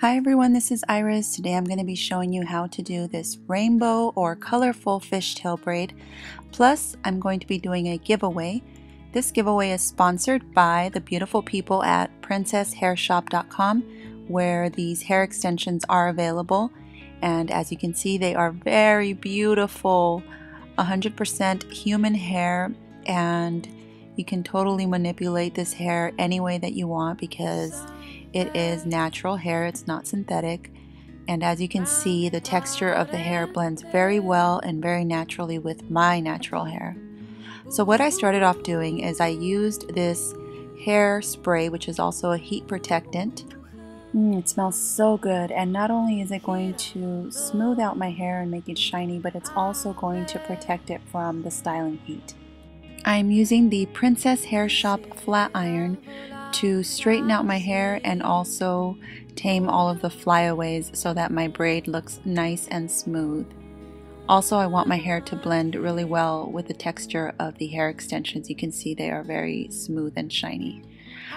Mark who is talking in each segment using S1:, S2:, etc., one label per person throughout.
S1: Hi everyone, this is Iris. Today I'm going to be showing you how to do this rainbow or colorful fishtail braid. Plus, I'm going to be doing a giveaway. This giveaway is sponsored by the beautiful people at princesshairshop.com, where these hair extensions are available. And as you can see, they are very beautiful, 100% human hair, and you can totally manipulate this hair any way that you want because it is natural hair, it's not synthetic. And as you can see, the texture of the hair blends very well and very naturally with my natural hair. So what I started off doing is I used this hair spray, which is also a heat protectant. It smells so good, and not only is it going to smooth out my hair and make it shiny, but it's also going to protect it from the styling heat. I'm using the Princess Hair Shop flat iron to straighten out my hair and also tame all of the flyaways so that my braid looks nice and smooth. Also, I want my hair to blend really well with the texture of the hair extensions. You can see they are very smooth and shiny.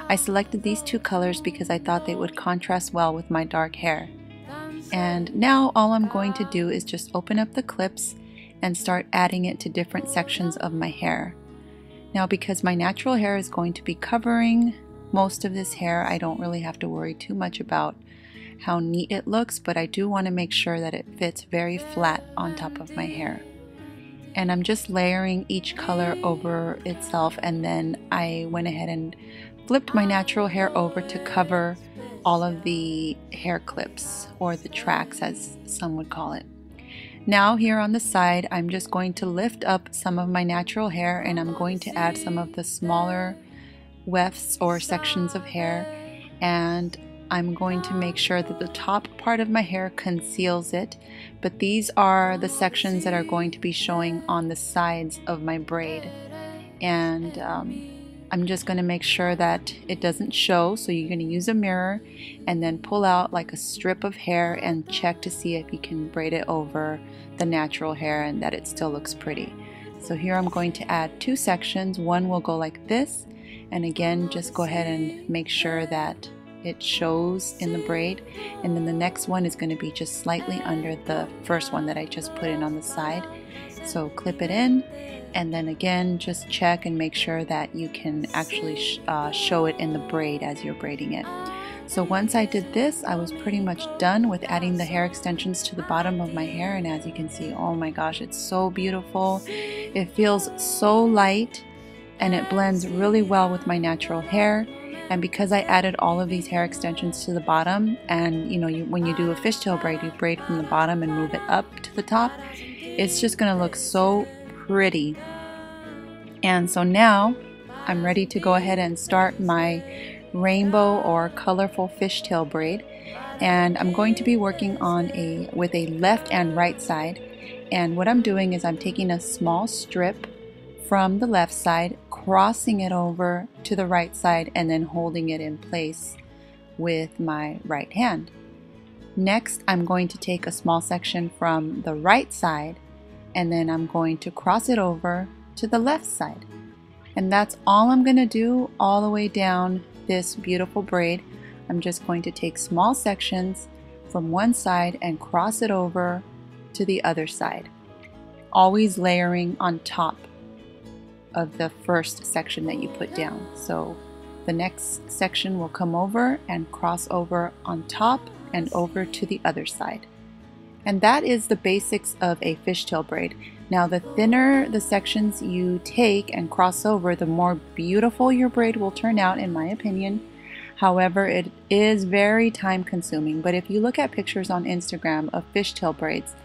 S1: I selected these two colors because I thought they would contrast well with my dark hair. And now all I'm going to do is just open up the clips and start adding it to different sections of my hair. Now, because my natural hair is going to be covering most of this hair, I don't really have to worry too much about how neat it looks, but I do want to make sure that it fits very flat on top of my hair. And I'm just layering each color over itself, and then I went ahead and flipped my natural hair over to cover all of the hair clips, or the tracks as some would call it. Now here on the side, I'm just going to lift up some of my natural hair, and I'm going to add some of the smaller wefts or sections of hair, and I'm going to make sure that the top part of my hair conceals it, but these are the sections that are going to be showing on the sides of my braid. And I'm just going to make sure that it doesn't show, so you're going to use a mirror and then pull out like a strip of hair and check to see if you can braid it over the natural hair and that it still looks pretty. So here I'm going to add two sections. One will go like this, and again, just go ahead and make sure that it shows in the braid. And then the next one is going to be just slightly under the first one that I just put in on the side. So clip it in, and then again, just check and make sure that you can actually show it in the braid as you're braiding it. So once I did this, I was pretty much done with adding the hair extensions to the bottom of my hair, and as you can see, oh my gosh, it's so beautiful. It feels so light, and it blends really well with my natural hair. And because I added all of these hair extensions to the bottom, and when you do a fishtail braid, you braid from the bottom and move it up to the top, it's just going to look so pretty. And so now I'm ready to go ahead and start my rainbow or colorful fishtail braid, and I'm going to be working on with a left and right side. And what I'm doing is I'm taking a small strip from the left side, crossing it over to the right side, and then holding it in place with my right hand. Next, I'm going to take a small section from the right side, and then I'm going to cross it over to the left side. And that's all I'm going to do all the way down this beautiful braid. I'm just going to take small sections from one side and cross it over to the other side, always layering on top of the first section that you put down. So the next section will come over and cross over on top and over to the other side. And that is the basics of a fishtail braid. Now, the thinner the sections you take and cross over, the more beautiful your braid will turn out, in my opinion. However, it is very time consuming, but if you look at pictures on Instagram of fishtail braids,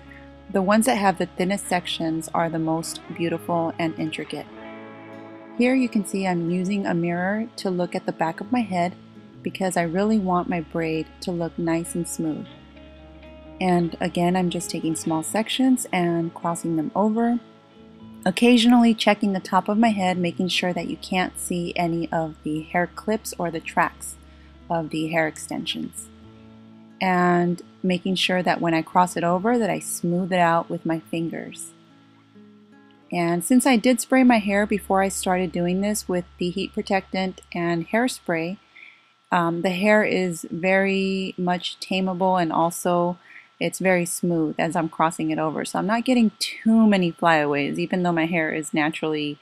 S1: the ones that have the thinnest sections are the most beautiful and intricate. Here you can see I'm using a mirror to look at the back of my head because I really want my braid to look nice and smooth. And again, I'm just taking small sections and crossing them over, occasionally checking the top of my head, making sure that you can't see any of the hair clips or the tracks of the hair extensions, and making sure that when I cross it over that I smooth it out with my fingers. And since I did spray my hair before I started doing this with the heat protectant and hairspray, The hair is very much tameable, and also it's very smooth as I'm crossing it over. So I'm not getting too many flyaways, even though my hair is naturally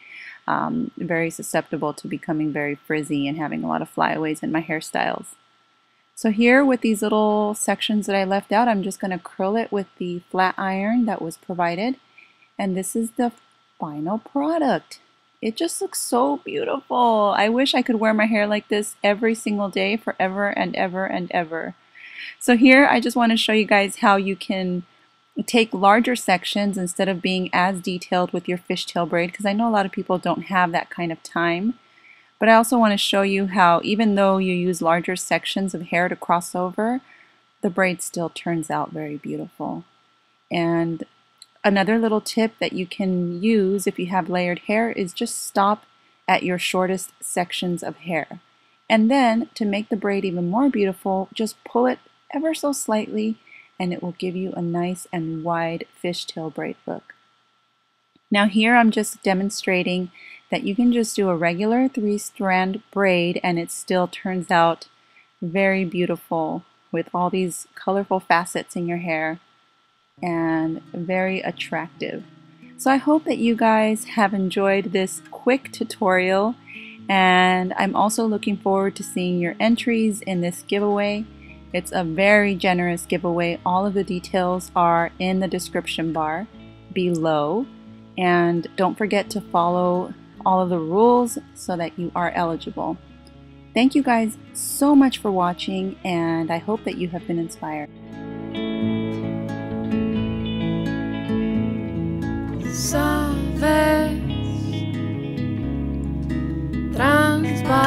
S1: very susceptible to becoming very frizzy and having a lot of flyaways in my hairstyles. So here with these little sections that I left out, I'm just going to curl it with the flat iron that was provided. And this is the final product. It just looks so beautiful. I wish I could wear my hair like this every single day forever and ever and ever. So here I just want to show you guys how you can take larger sections instead of being as detailed with your fishtail braid, because I know a lot of people don't have that kind of time. But I also want to show you how even though you use larger sections of hair to cross over, the braid still turns out very beautiful. And another little tip that you can use if you have layered hair is just stop at your shortest sections of hair. And then to make the braid even more beautiful, just pull it ever so slightly and it will give you a nice and wide fishtail braid look. Now here I'm just demonstrating that you can just do a regular 3-strand braid and it still turns out very beautiful with all these colorful facets in your hair and very attractive. So I hope that you guys have enjoyed this quick tutorial, and I'm also looking forward to seeing your entries in this giveaway. It's a very generous giveaway. All of the details are in the description bar below. And don't forget to follow all of the rules so that you are eligible. Thank you guys so much for watching, and I hope that you have been inspired. Sabes, transparente.